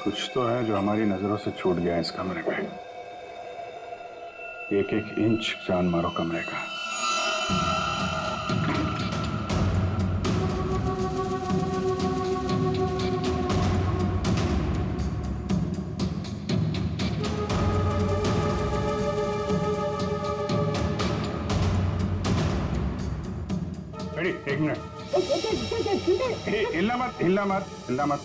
कुछ तो है जो हमारी नजरों से छूट गया इस कमरे में। एक एक इंच जान मारो कमरे का। एक मिनट, हिलना मत, हिलना मत, हिलना मत।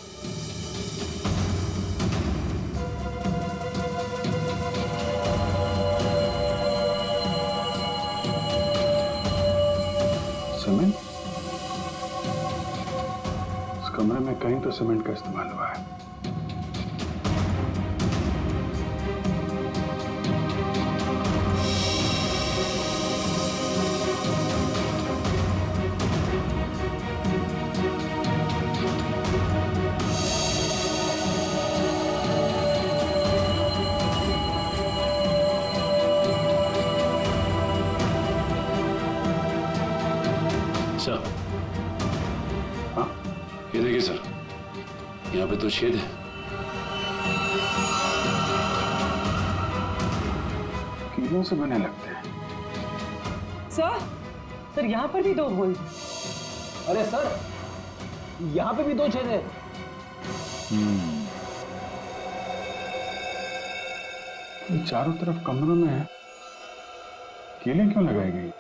सीमेंट? इस कमरे में कहीं तो सीमेंट का इस्तेमाल हुआ है। सर, हाँ? ये देखिए सर, यहाँ पे तो छेद है। कीलों से बने लगते हैं। सर यहाँ पर भी 2 होल। अरे सर, यहाँ पे भी 2 छेद है। ये चारों तरफ कमरों में है, कीलें क्यों लगाई गई?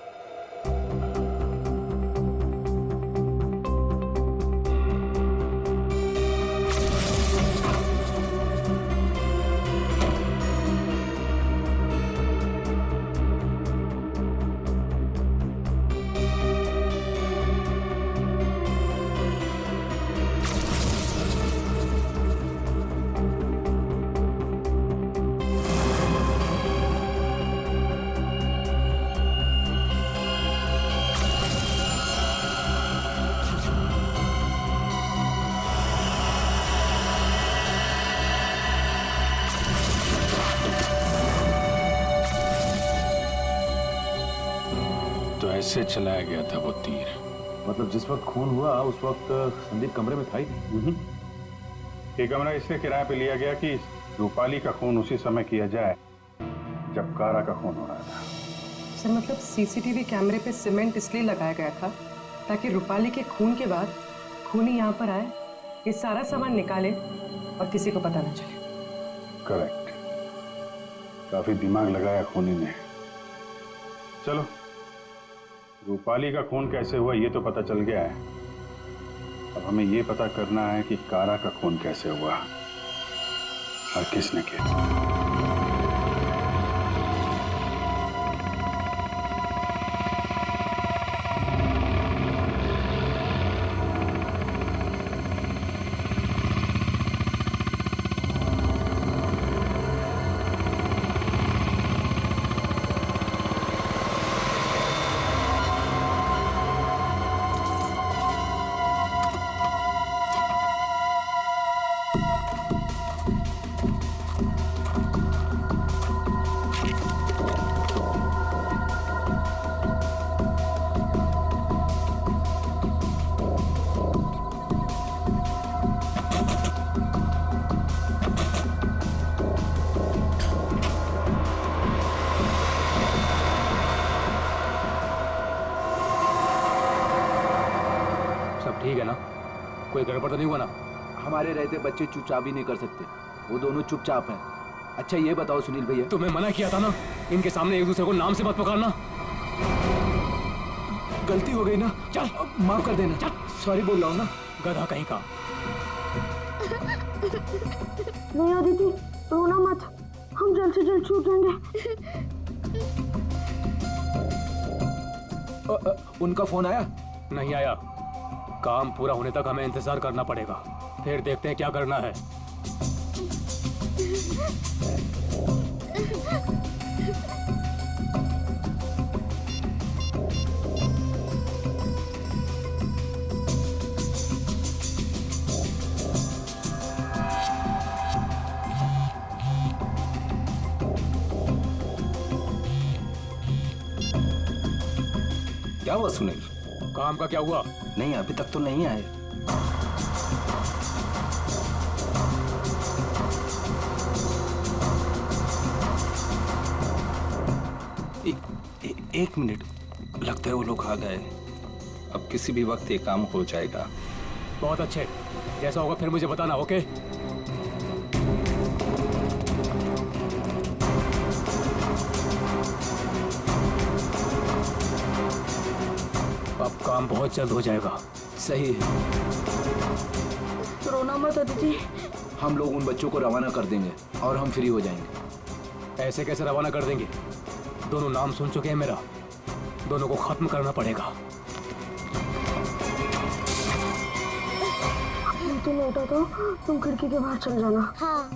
तो ऐसे चलाया गया था वो तीर। मतलब जिस वक्त खून हुआ उस वक्त संदीप कमरे में था ही नहीं। ये कमरा इसलिए किराए पे लिया गया कि रूपाली का खून उसी समय किया जाए जब कारा का खून हो रहा था। सर मतलब सीसीटीवी कैमरे पे सीमेंट इसलिए लगाया गया था ताकि रूपाली के खून के बाद खूनी यहाँ पर आए, ये सारा सामान निकाले और किसी को पता न चले। करेक्ट, काफी दिमाग लगाया खूनी ने। चलो, रूपाली का खून कैसे हुआ ये तो पता चल गया है। अब हमें ये पता करना है कि कारा का खून कैसे हुआ और किसने किया। ठीक है ना? कोई गड़बड़ तो नहीं हुआ ना? हमारे रहते बच्चे चुपचाप ही नहीं कर सकते, वो दोनों चुपचाप हैं। अच्छा ये बताओ सुनील भैया, तुम्हें मना किया था ना इनके सामने एक दूसरे को नाम से मत पुकारना। गलती हो गई ना, चल माफ कर देना। चल, सॉरी बोल रहा हूँ ना। गधा कहीं का। नहीं अदिति, रोना मत, हम जल्द से जल्द छूट जाएंगे। उनका फोन आया? नहीं आया। काम पूरा होने तक हमें इंतजार करना पड़ेगा, फिर देखते हैं क्या करना है। क्या हुआ सुनील? काम का क्या हुआ? नहीं अभी तक तो नहीं आए। 1 मिनट, लगता है वो लोग आ गए। अब किसी भी वक्त ये काम हो जाएगा। बहुत अच्छे, जैसा होगा फिर मुझे बताना, ओके? अब काम बहुत जल्द हो जाएगा। सही है। रोना मत अदिति। हम लोग उन बच्चों को रवाना कर देंगे और हम फ्री हो जाएंगे। ऐसे कैसे रवाना कर देंगे? दोनों नाम सुन चुके हैं मेरा, दोनों को खत्म करना पड़ेगा। तुम लौटा तो तुम खिड़की के बाहर चल जाना। हाँ।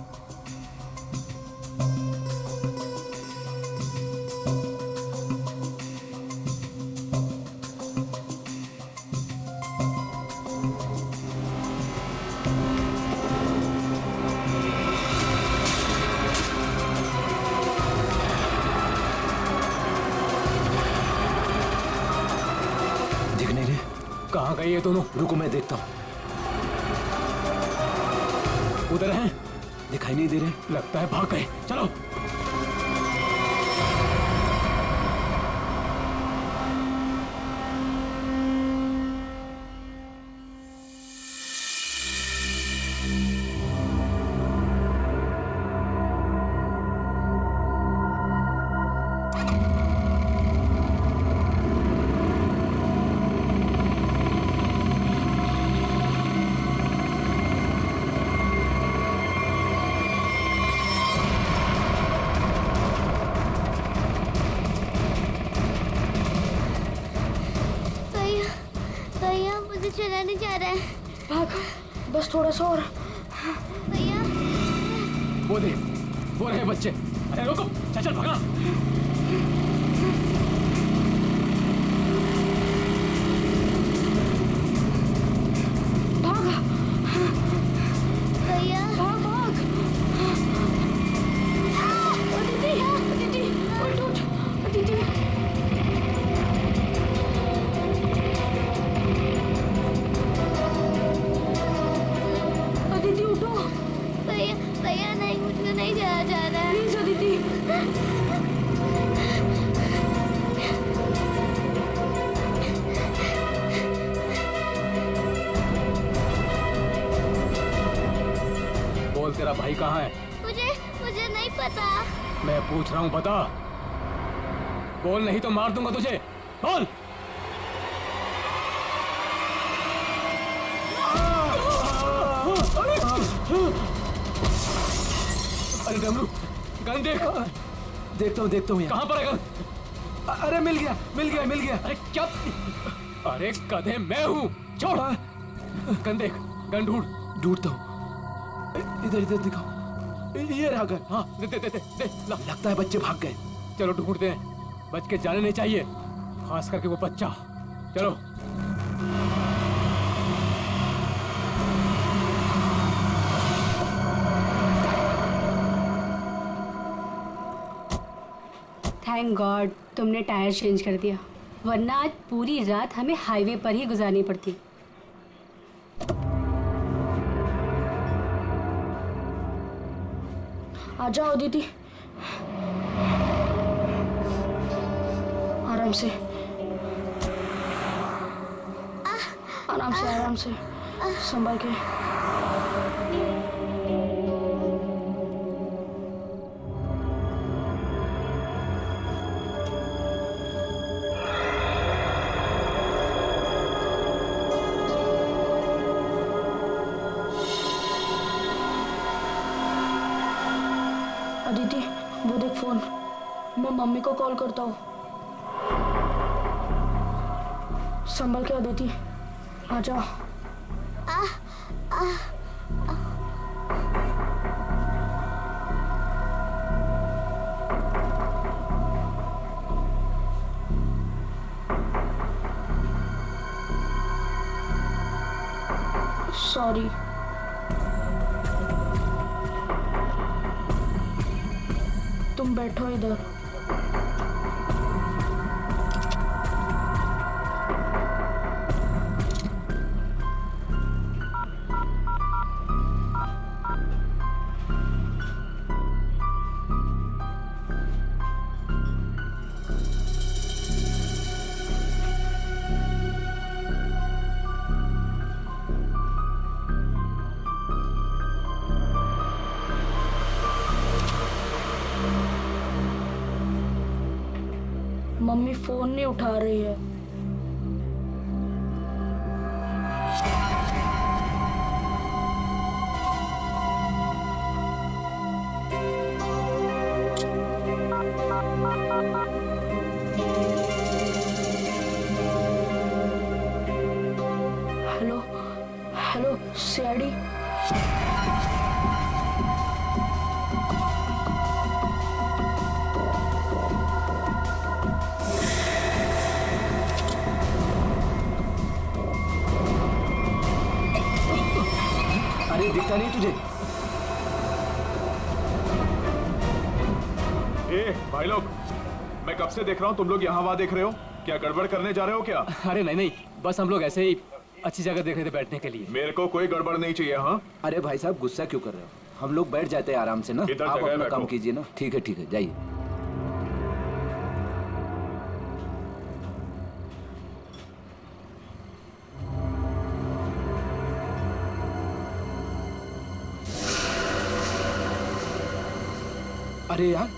दिख नहीं रहे? कहाँ गए ये दोनों? रुको मैं देखता हूँ। उधर हैं? दिखाई नहीं दे रहे। लगता है भाग गए। चलो। चला नहीं जा रहा है। भाग, बस थोड़ा सा और। भैया वो देख, वो रहे बच्चे। अरे रुको, चल चल भागा। भाग भैया, भाग भाग। दीदी, दीदी, उठ उठ, दीदी। दीदी उठो। भैया भैया नहीं, मुझे नहीं जाया जा रहा है। प्लीज दीदी। बोल, तेरा भाई कहाँ है? मुझे नहीं पता। मैं पूछ रहा हूँ, बता। बोल, नहीं तो मार दूंगा तुझे। बोल। अरे डमरू, गन देख। देखता हूँ। कहाँ पर है गन? अरे मिल गया। अरे क्या? अरे गधे, मैं हूँ। छोड़। गन देख, गन ढूंढता हूँ। इधर दिखाओ। ये रहा गन। हाँ, दे ला। लगता है बच्चे भाग गए। चलो ढूंढते हैं, बच के जाने नहीं चाहिए, खास करके वो बच्चा। चलो। थैंक गॉड तुमने टायर चेंज कर दिया, वरना आज पूरी रात हमें हाईवे पर ही गुजारनी पड़ती। आ जाओ दीदी। आराम से, आराम से संभाल के। अदिति, वो देख फोन। मैं मम्मी को कॉल करता हूँ। संभल के अदिति, आ जाओ। सॉरी। तुम बैठो इधर। मम्मी फोन नहीं उठा रही है। Hello hello CID. अरे दिखता नहीं तुझे? भाई लोग, मैं कब से देख रहा हूँ तुम लोग यहाँ वहाँ देख रहे हो। क्या गड़बड़ करने जा रहे हो क्या? अरे नहीं नहीं, बस हम लोग ऐसे ही अच्छी जगह देख रहे थे बैठने के लिए। मेरे को कोई गड़बड़ नहीं चाहिए। हाँ, अरे भाई साहब गुस्सा क्यों कर रहे हो? हम लोग बैठ जाते हैं आराम से ना। इधर आप जगह अपना बैठो। काम कीजिए ना। ठीक है जाइए। अरे यार,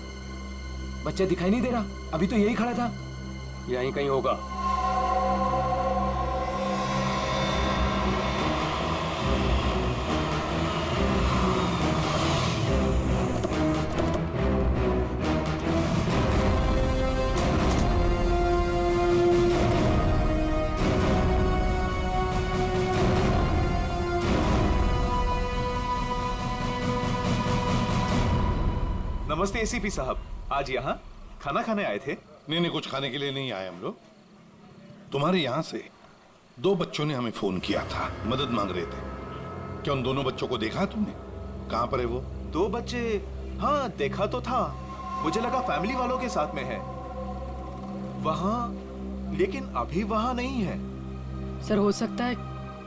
बच्चा दिखाई नहीं दे रहा। अभी तो यही खड़ा था। यहीं कहीं होगा। नमस्ते एसीपी साहब, आज यहाँ खाना खाने आए थे? नहीं, कुछ खाने के लिए नहीं आए हम लोग। तुम्हारे यहाँ से 2 बच्चों ने हमें फोन किया था, मदद मांग रहे थे। क्या उन दोनों बच्चों को देखा तुमने? कहाँ पर है वो? 2 बच्चे? हाँ, देखा तो था। मुझे लगा फैमिली वालों के साथ में है वहाँ, लेकिन अभी वहाँ नहीं है। सर हो सकता है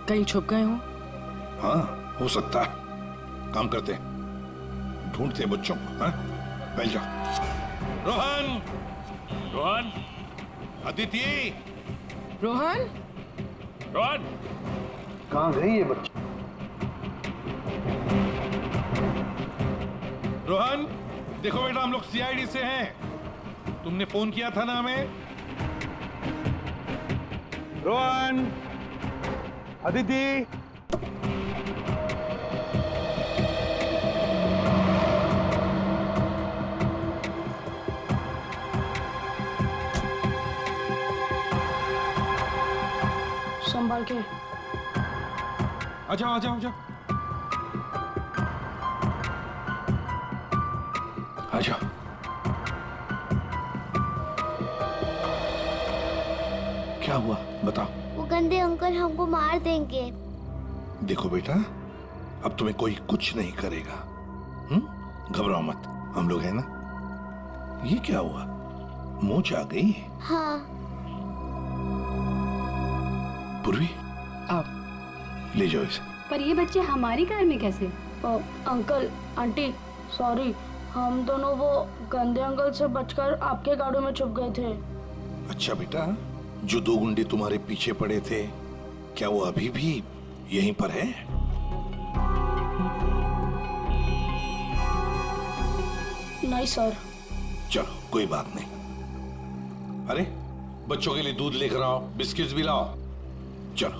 कहीं छुप गए हों। हाँ, हो सकता है। काम करते हैं, ढूंढते हैं बच्चों को। हाँ, बैठ जाओ। रोहन, रोहन, अदिति, रोहन, रोहन, कहाँ गई ये बच्ची? रोहन, देखो बेटा, हम लोग सीआईडी से हैं। तुमने फोन किया था ना हमें? रोहन, अदिति, संभाल के। आ जाओ, आ जाओ, आ जाओ, आ जाओ। क्या हुआ बताओ। वो गंदे अंकल हमको मार देंगे। देखो बेटा, अब तुम्हें कोई कुछ नहीं करेगा। घबराओ मत, हम लोग हैं ना। ये क्या हुआ, मोच आ गई? हाँ। पूर्वी, आओ। ले जाओ इसे। पर ये बच्चे हमारी कार में कैसे? अंकल आंटी सॉरी, हम दोनों वो गंदे अंकल से बचकर आपके गाड़ी में छुप गए थे। अच्छा बेटा, जो 2 गुंडे तुम्हारे पीछे पड़े थे, क्या वो अभी भी यहीं पर है? नहीं सर। चलो कोई बात नहीं। अरे बच्चों के लिए दूध लेकर आओ, बिस्किट्स भी लाओ। चलो।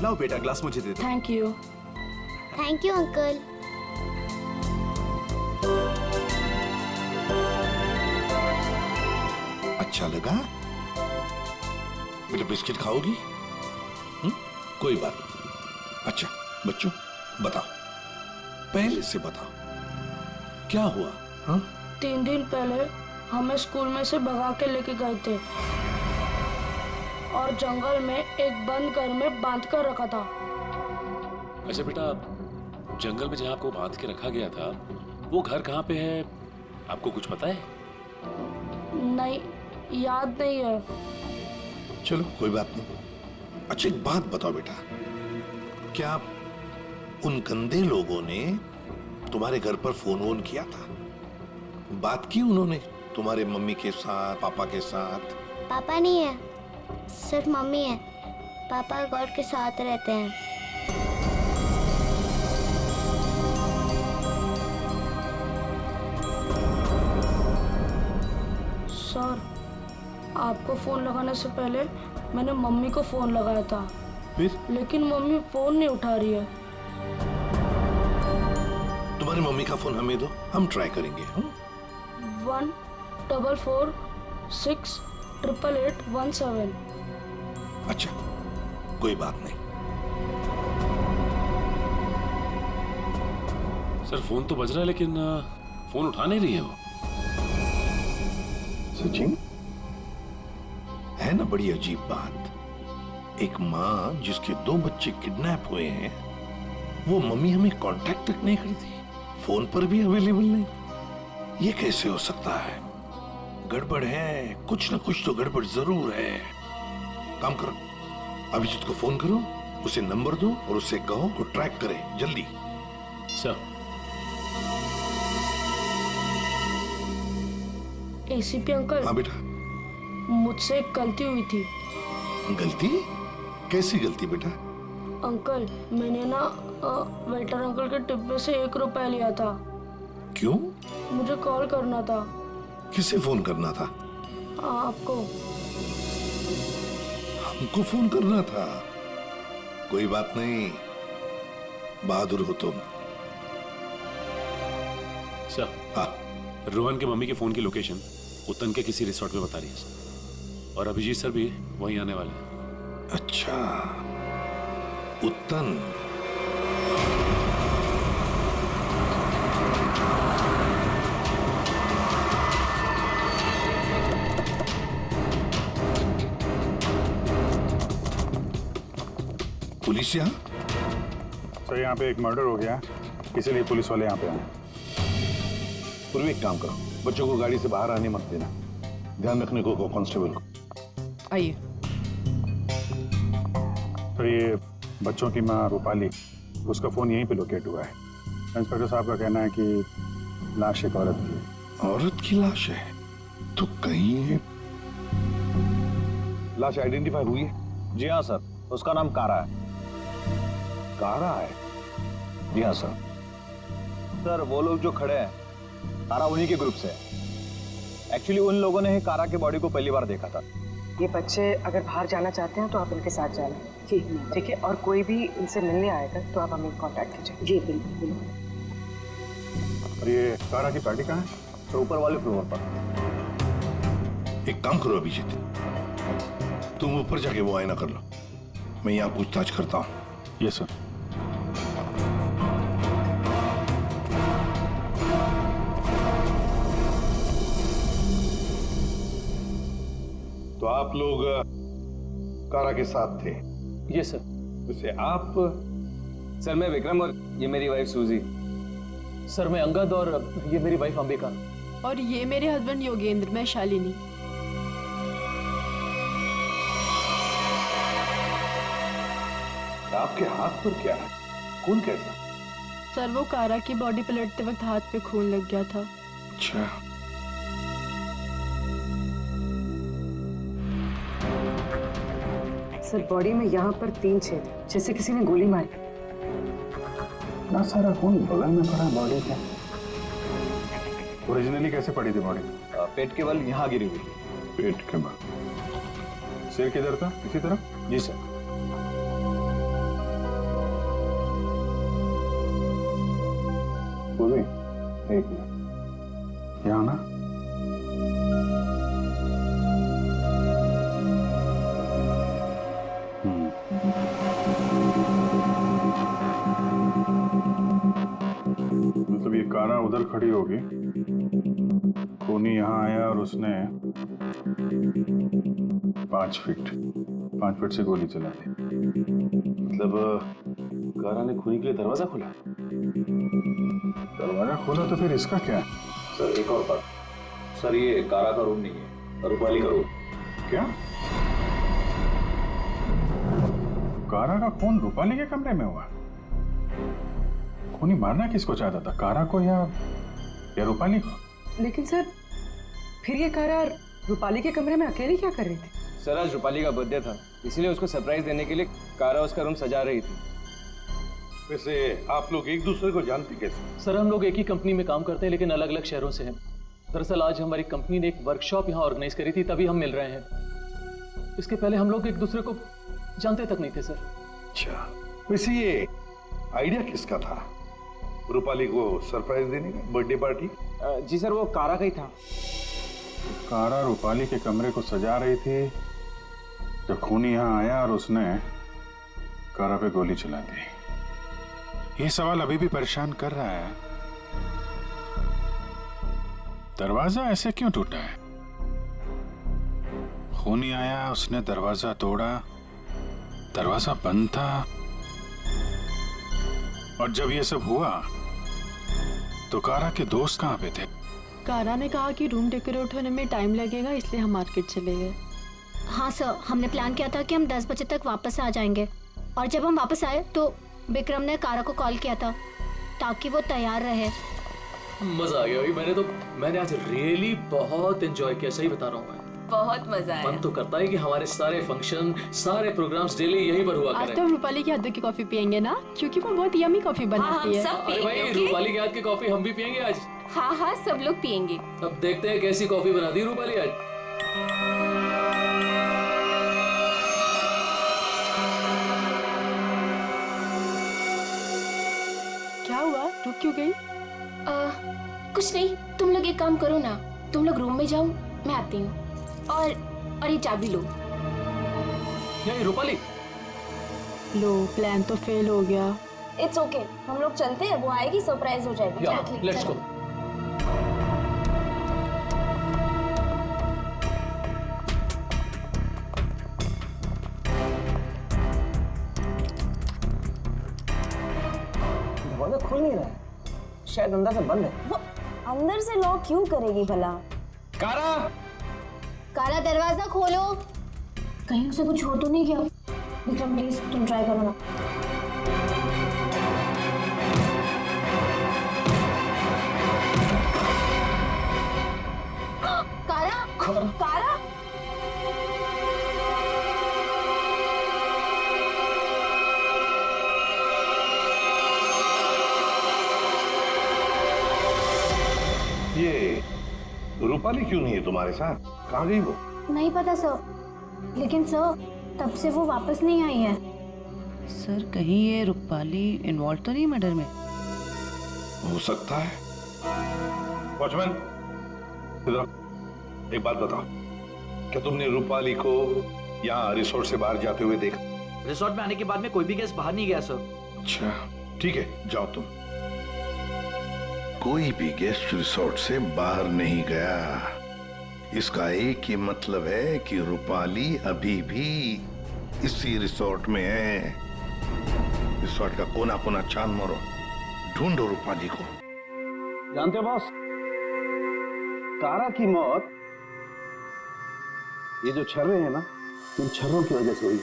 लाओ बेटा, ग्लास मुझे दे दो। Thank you. Thank you uncle. अच्छा लगा बेटा? बिस्किट खाओगी? कोई बात नहीं। अच्छा बच्चों, बताओ, पहले से बताओ, क्या हुआ? हाँ? 3 दिन पहले हमें स्कूल में से भगा के लेके गए थे और जंगल में एक बंद घर में बांध कर रखा था। अच्छा बेटा, जंगल में जहाँ आपको बांध के रखा गया था, वो घर कहाँ पे है, आपको कुछ पता है? नहीं, याद नहीं है। चलो कोई बात नहीं। अच्छा एक बात बताओ बेटा, क्या उन गंदे लोगों ने तुम्हारे घर पर फोन वोन किया था? बात की उन्होंने तुम्हारे मम्मी के साथ, पापा के साथ? पापा नहीं है, सिर्फ मम्मी है। पापा गॉड के साथ रहते हैं। सर, आपको फोन लगाने से पहले मैंने मम्मी को फोन लगाया था, फिर लेकिन मम्मी फोन नहीं उठा रही है। तुम्हारी मम्मी का फोन हमें दो, हम ट्राई करेंगे। 1446888817। अच्छा, कोई बात नहीं। सर फोन तो बज रहा है लेकिन फोन उठा नहीं रही है वो। सचिन, है ना बड़ी अजीब बात। एक माँ जिसके 2 बच्चे किडनैप हुए हैं, वो मम्मी हमें कांटेक्ट तक नहीं करती, फोन पर भी अवेलेबल नहीं। ये कैसे हो सकता है? गड़बड़ है, कुछ ना कुछ तो गड़बड़ जरूर है। काम करो, अभिजीत को फोन करो, उसे नंबर दो और उससे कहो वो ट्रैक करे जल्दी। Sir, ACP uncle. हाँ बेटा। मुझसे एक गलती हुई थी। गलती? कैसी गलती बेटा? अंकल, मैंने ना वेटर अंकल के डिब्बे से 1 रुपया लिया था। क्यों? मुझे कॉल करना था। किसे फोन करना था? आपको। हमको फोन करना था? कोई बात नहीं, बहादुर हो तुम। सर, हाँ, रोहन के मम्मी के फोन की लोकेशन उत्तन के किसी रिसोर्ट में बता रही है सर, और अभिजीत सर भी वहीं आने वाले हैं। अच्छा, उत्तन। पुलिस यहाँ? सर, यहाँ पे एक मर्डर हो गया, इसीलिए पुलिस वाले यहाँ पे आए। पूर्वी, एक काम करो, बच्चों को गाड़ी से बाहर आने मत देना, ध्यान रखने को कहो कांस्टेबल को। आइए। तो ये बच्चों की माँ रूपाली, उसका फोन यहीं पे लोकेट हुआ है। इंस्पेक्टर साहब का कहना है कि लाश एक औरत की है। औरत की लाश है? तो कहीं लाश आइडेंटिफाई हुई है? जी हाँ सर, उसका नाम कारा है। कारा है? जी हाँ सर। सर, वो लोग जो खड़े हैं, कारा उन्हीं के ग्रुप से है। एक्चुअली उन लोगों ने ही कारा के बॉडी को पहली बार देखा था। ये बच्चे अगर बाहर जाना चाहते हैं तो आप इनके साथ जाना। ठीक है, और कोई भी इनसे मिलने आएगा तो आप हमें कांटेक्ट कीजिए। जी बिल्कुल। और ये कारा की पार्टी कहाँ है? तो ऊपर वाले फ्लोर पर। एक काम करो अभिजीत, तुम ऊपर जाके वो आईना कर लो, मैं यहाँ पूछताछ करता हूँ। Yes sir. तो आप लोग कारा के साथ थे? ये सर। वैसे आप? सर, मैं विक्रम और ये मेरी वाइफ सूजी। सर, मैं अंगद और ये मेरी वाइफ अंबिका। और ये मेरे हस्बैंड योगेंद्र, मैं शालिनी। आपके हाथ पर क्या है? खून कैसा? सर, वो कारा की बॉडी पलटते वक्त हाथ पे खून लग गया था। अच्छा, सर, बॉडी में यहाँ पर 3 छेद, जैसे किसी ने गोली मारी। ना सारा खून बगल में पड़ा बॉडी के। ओरिजिनली कैसे पड़ी थी बॉडी? पेट के बल यहाँ गिरी हुई। पेट के बल। सिर किधर था? इसी तरफ? जी सर। पूरी एक मिनट, यहाँ ना। मतलब ये कारा उधर खड़ी होगी, खूनी यहाँ आया और उसने 5 फीट से गोली चला दी। मतलब कारा ने खूनी के लिए दरवाजा खोला? दरवाजा खोला तो फिर इसका क्या है? सर, एक और बात। सर, ये कारा का रूम नहीं है, रूपाली का रूम। क्या? कारा का खून रूपाली के कमरे में हुआ? खूनी मारना किसको चाहता था, कारा को या रूपाली को? लेकिन सर, फिर ये कारा रूपाली के कमरे में अकेली क्या कर रही थी? सर, आज रूपाली का बर्थडे था, इसीलिए उसको सरप्राइज देने के लिए कारा उसका रूम सजा रही थी। वैसे आप लोग एक दूसरे को जानते कैसे? सर, हम लोग एक ही कंपनी में काम करते हैं लेकिन अलग अलग शहरों से हैं। दरअसल आज हमारी कंपनी ने एक वर्कशॉप यहाँ ऑर्गेनाइज करी थी, तभी हम मिल रहे हैं। इसके पहले हम लोग एक दूसरे को जानते तक नहीं थे सर। अच्छा, वैसे ये आइडिया किसका था? रूपाली को सरप्राइज देने का, बर्थडे पार्टी? जी सर, वो कारा का ही था। कारा रूपाली के कमरे को सजा रही थी जब खूनी यहाँ आया और उसने कारा पे गोली चला दी। ये सवाल अभी भी परेशान कर रहा है, दरवाजा ऐसे क्यों टूटा है? खूनी आया, उसने दरवाजा तोड़ा, दरवाजा बंद था, और जब ये सब हुआ तो कारा के दोस्त कहाँ पे थे? कारा ने कहा कि रूम डेकोरेट होने में टाइम लगेगा, इसलिए हम मार्केट चले गए। हाँ सर, हमने प्लान किया था कि हम 10 बजे तक वापस आ जाएंगे, और जब हम वापस आए तो विक्रम ने कारा को कॉल किया था ताकि वो तैयार रहे। मजा आ गया भाई, मैंने आज रियली बहुत एंजॉय किया, सही बता रहा हूँ मैं। बहुत मजा आया। मन तो करता है कि हमारे सारे फंक्शन, सारे प्रोग्राम्स डेली यहीं पर हुआ करें। आज तो हम रूपाली के हाथ की कॉफी पियेंगे ना, क्योंकि वो बहुत यम्मी कॉफी बनाती है। अरे भाई, रूपाली के हाथ की कॉफी हम भी पियेंगे आज। हाँ हाँ, सब लोग पियेंगे। अब देखते हैं कैसी कॉफी बनाती है रूपाली आज। क्या हुआ, रुक क्यों गई? कुछ नहीं, तुम लोग एक काम करो ना, तुम लोग रूम में जाओ, मैं आती हूँ। और ये चाबी लो। ये रूपाली, लो, प्लान तो फेल हो गया। इट्स ओके, हम लोग चलते हैं, वो आएगी सरप्राइज हो जाएगी। Let's go. दरवाजा खुल नहीं रहा है, शायद अंदर से बंद है। वो अंदर से लॉक क्यों करेगी भला? कारा, कारा दरवाजा खोलो। कहीं उसे कुछ हो तो नहीं गया? विक्रम प्लीज तुम ट्राई करो ना। कारा, कारा, ये रूपाली क्यों नहीं है तुम्हारे साथ? कहाँ गई वो? नहीं पता सर, लेकिन सर तब से वो वापस नहीं आई है। सर, कहीं ये रूपाली इन्वॉल्व तो नहीं मर्डर में? हो सकता है। वॉचमैन, एक बात बताओ, क्या तुमने रूपाली को यहाँ रिसोर्ट से बाहर जाते हुए देखा? रिसोर्ट में आने के बाद में कोई भी गेस्ट बाहर नहीं गया सर। अच्छा, ठीक है, जाओ तुम। कोई भी गेस्ट रिसोर्ट से बाहर नहीं गया, इसका एक ही मतलब है कि रूपाली अभी भी इसी रिसोर्ट में है। रिसोर्ट का कोना कोना छान मारो, ढूंढो रूपाली को। जानते हो बॉस, कारा की मौत ये जो छर्रे हैं ना, इन छर्रों की वजह से हुई।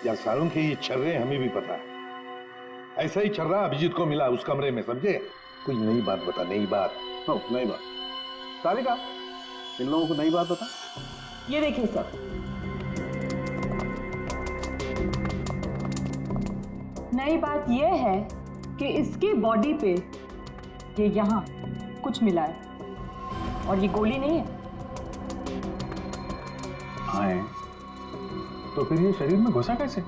यार सारों के ये छर्रे हमें भी पता है। ऐसा ही छर्रा अभिजीत को मिला उस कमरे में, समझे? कोई नई बात बता, नई बात। नई बात। तारिका, इन लोगों को नई बात बता। ये देखिए सर, नई बात यह है कि इसकी बॉडी पे ये यहाँ कुछ मिला है और ये गोली नहीं है। हाँ, तो फिर ये शरीर में घुसा कैसे?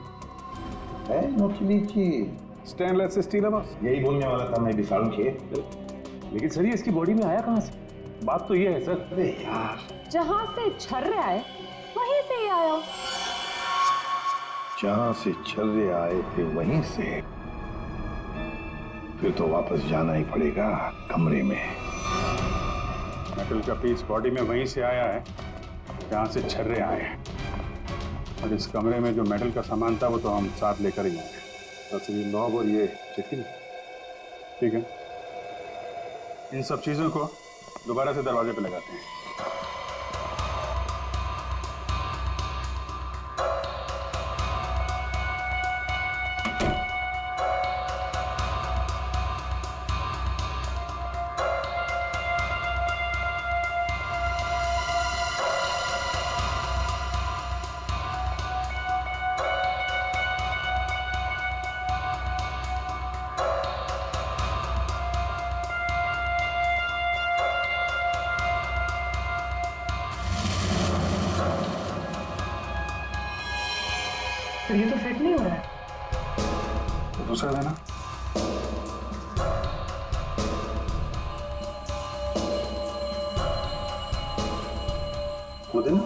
है नकली चीज, स्टेनलेस स्टील है बस। यही बोलने वाला था मैं भी, सारुण के। लेकिन सर ये इसकी बॉडी में आया कहाँ से? बात तो ये है सर। अरे यार, जहां से छर्रे आए वहीं से ही आया। जहां से छर्रे आए थे वहीं से, फिर तो वापस जाना ही पड़ेगा कमरे में। मेटल का पीस बॉडी में वहीं से आया है जहां से छर्रे आए हैं, और इस कमरे में जो मेटल का सामान था वो तो हम साथ लेकर ही आए। बस ये नॉब और ये चिट्ठी, ठीक है? इन सब चीजों को दोबारा से दरवाजे पे लगाते हैं। पर ये तो फिट नहीं हो रहा है। तो दूसरा देना। वो देना।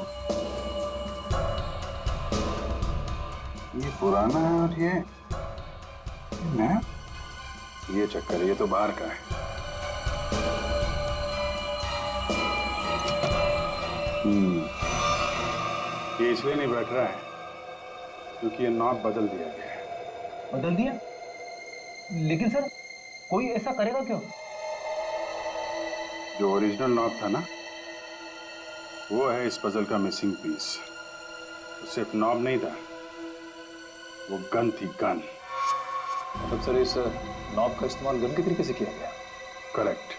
ये पुराना है और ये नया। ये चक्कर है, ये तो बाहर का है। ये इसलिए नहीं बैठ रहा है क्योंकि ये नॉब बदल दिया गया है। बदल दिया? लेकिन सर कोई ऐसा करेगा क्यों? जो ओरिजिनल नॉब था ना, वो है इस पजल का मिसिंग पीस। तो सिर्फ नॉब नहीं था, वो गन थी, गन। मतलब सर इस नॉब का इस्तेमाल गन के तरीके से किया गया? करेक्ट।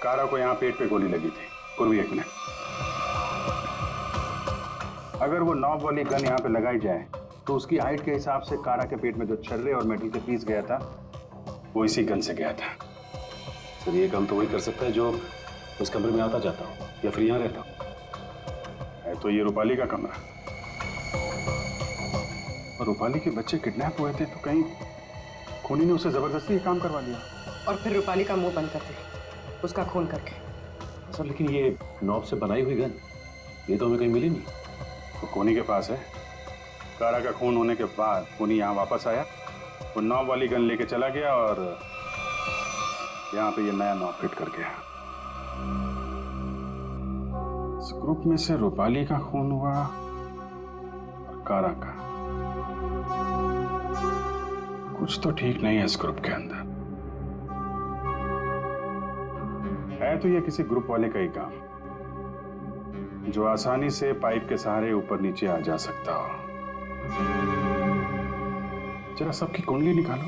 कारा को यहाँ पेट पे गोली लगी थी। पूर्वी, एक मिनट। अगर वो नॉब वाली गन यहाँ पे लगाई जाए तो उसकी हाइट के हिसाब से कारा के पेट में जो छर्रे और मेटल के पीस गया था, वो इसी गन से गया था। सर ये काम तो वही कर सकता है जो उस कमरे में आता जाता हूँ या फिर यहाँ रहता हूँ। है तो ये रूपाली का कमरा। और रूपाली के बच्चे किडनैप हुए थे तो कहीं खूनी ने उसे जबरदस्ती ये काम करवा दिया। और फिर रूपाली का मुंह बंद कर दिया, उसका खून करके। सर लेकिन ये नॉब से बनाई हुई गन, ये तो हमें कहीं मिली नहीं। तो खूनी के पास है। कारा का खून होने के बाद खूनी यहाँ वापस आया, वो नॉब वाली गन लेके चला गया और यहाँ पे ये नया नॉब फिट कर गया। इस ग्रुप में से रूपाली का खून हुआ और कारा का। कुछ तो ठीक नहीं है इस ग्रुप के अंदर। है तो ये किसी ग्रुप वाले का ही काम, जो आसानी से पाइप के सहारे ऊपर नीचे आ जा सकता हो। जरा सबकी कुंडली निकालो।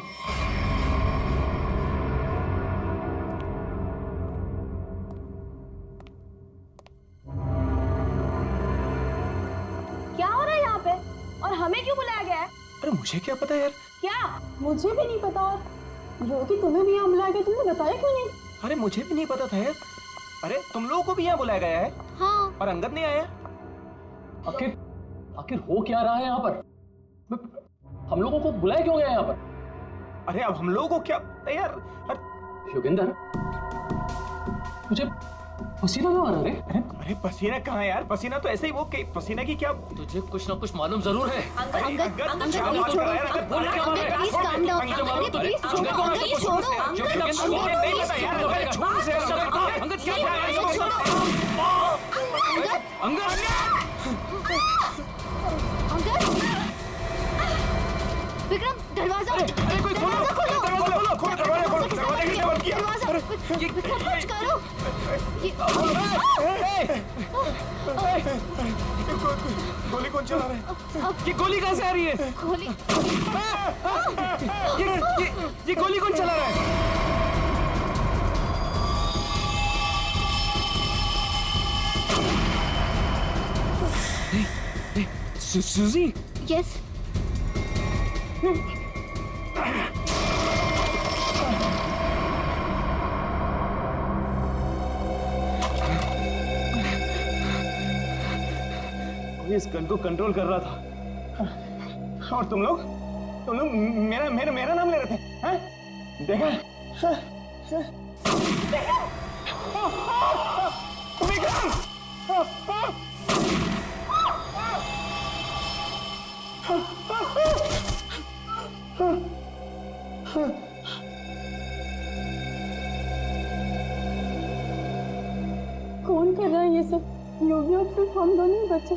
क्या हो रहा है यहाँ पे और हमें क्यों बुलाया गया है? अरे मुझे क्या पता यार। क्या? मुझे भी नहीं पता। और जो कि तुम्हें भी यहाँ बुलाया गया, तुमने बताया क्यों नहीं? अरे मुझे भी नहीं पता था यार। अरे तुम लोगों को भी यहाँ बुलाया गया है? हाँ। और अंगद नहीं आया? आखिर हो क्या रहा है यहाँ पर? हम लोगों को बुलाया क्यों गया यहाँ पर? अरे अब हम लोगों को क्या यार? योगेंद्र, मुझे पसीना क्यों आ रहा है? अरे पसीना कहाँ यार? पसीना तो ऐसे ही वो पसीना की क्या? तुझे कुछ ना कुछ मालूम जरूर है। विक्रम, दरवाजा कुछ करो। गोली कौन चला रहा है? ये गोली कहाँ से आ रही है? गोली ये गोली कौन चला रहा है? सूजी? यस। इस गन को कंट्रोल कर रहा था और तुम लोग मेरा नाम ले रहे थे, हैं? देखा? कौन कर रहा है ये सब? योगी, अब सिर्फ हम दोनों ही बचे।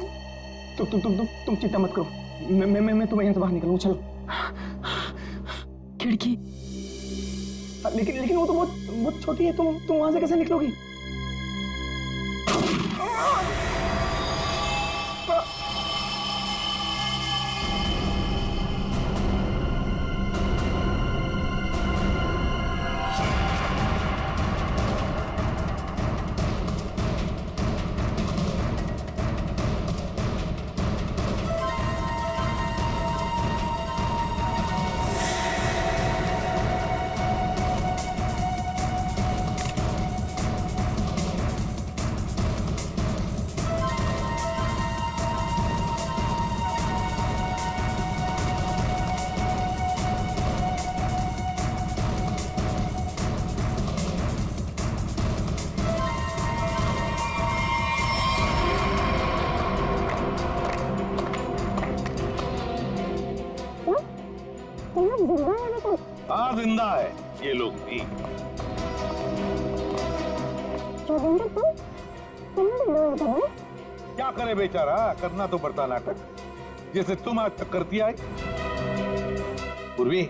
तुम चिंता मत करो। मैं तुम्हें यहाँ से बाहर निकलूंगा। चलो। खिड़की। लेकिन वो तो बहुत छोटी है। तुम वहां से कैसे निकलोगी? हाँ जिंदा है ये लोग भी। क्या करे बेचारा, करना तो पड़ता नाटक, जैसे तुम आज तक करती आई। पूर्वी,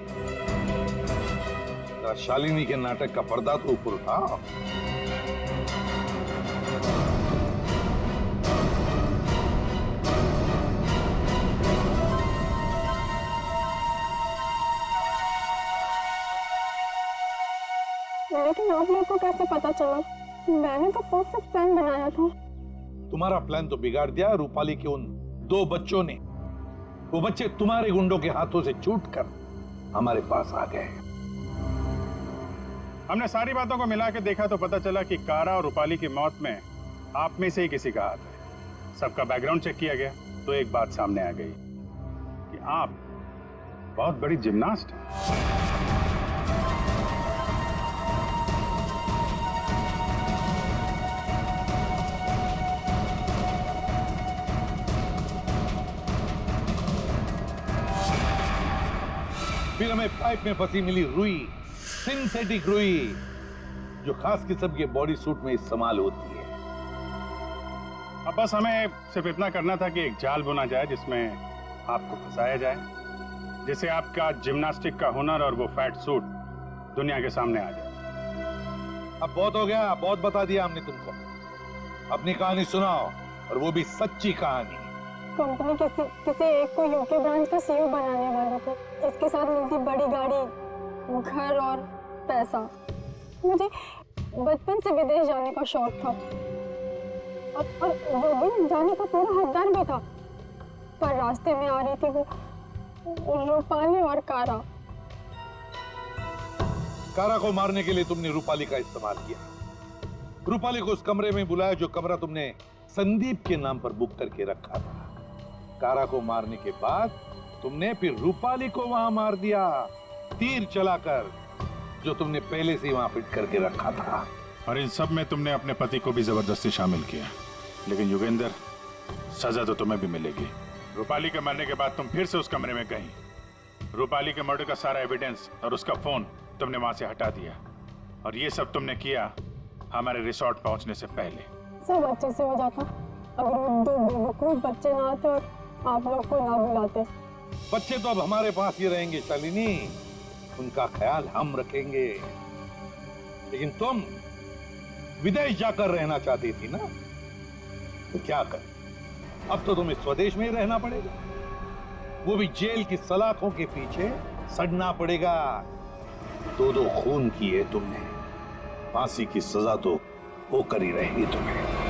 शालिनी के नाटक का पर्दा तो ऊपर उठा। लेकिन आप लोग को कैसे पता चला? मैंने तो परफेक्ट प्लान बनाया था। तुम्हारा प्लान तो बिगाड़ दिया रूपाली के उन 2 बच्चों ने। वो बच्चे तुम्हारे गुंडों के हाथों से छूटकर हमारे पास आ गए। हमने सारी बातों को मिला के देखा तो पता चला कि कारा और रूपाली की मौत में आप में से ही किसी का हाथ है। सबका बैकग्राउंड चेक किया गया तो एक बात सामने आ गई कि आप बहुत बड़ी जिम्नास्ट हैं। फिर हमें पाइप में फंसी मिली रुई, सिंथेटिक रुई, जो खास किस्म के बॉडी सूट में इस्तेमाल होती है। अब बस हमें सिर्फ इतना करना था कि एक जाल बुना जाए जिसमें आपको फंसाया जाए, जिससे आपका जिम्नास्टिक का हुनर और वो फैट सूट दुनिया के सामने आ जाए। अब बहुत हो गया, बहुत बता दिया हमने तुमको। अपनी कहानी सुनाओ, और वो भी सच्ची कहानी। कंपनी किसी एक को यूके ब्रांच का सीईओ बनाने वाले थे। इसके साथ मिलती बड़ी गाड़ी, घर और पैसा। मुझे बचपन से विदेश जाने का शौक था और वो भी जाने का पूरा हकदार भी था, पर रास्ते में आ रही थी वो रूपाली और कारा। कारा को मारने के लिए तुमने रूपाली का इस्तेमाल किया। रूपाली को उस कमरे में बुलाया जो कमरा तुमने संदीप के नाम पर बुक करके रखा था। कारा को मारने के बाद तुमने फिर रूपाली को वहां मार दिया, तीर चलाकर, जो तुमने पहले से वहां फिट करके रखा था। और इन सब में तुमने अपने पति को भी जबरदस्ती शामिल किया। लेकिन योगेंद्र, सजा तो तुम्हें भी मिलेगी। रूपाली के मरने के बाद तुम फिर से उस कमरे में गई। रूपाली के मर्डर का सारा एविडेंस और उसका फोन तुमने वहां से हटा दिया, और ये सब तुमने किया हमारे रिसोर्ट पहुंचने से पहले। सब अच्छे से हो जाता अगर वो 2 बेवकूफ बच्चे ना आते और आप लोग को ना बुलाते। बच्चे तो अब हमारे पास ही रहेंगे शालिनी, उनका ख्याल हम रखेंगे। लेकिन तुम विदेश जाकर रहना चाहती थी ना, तो क्या कर, अब तो तुम्हें स्वदेश में ही रहना पड़ेगा, वो भी जेल की सलाखों के पीछे सड़ना पड़ेगा। 2 खून किए तुमने, फांसी की सजा तो होकर ही रहेगी तुम्हें।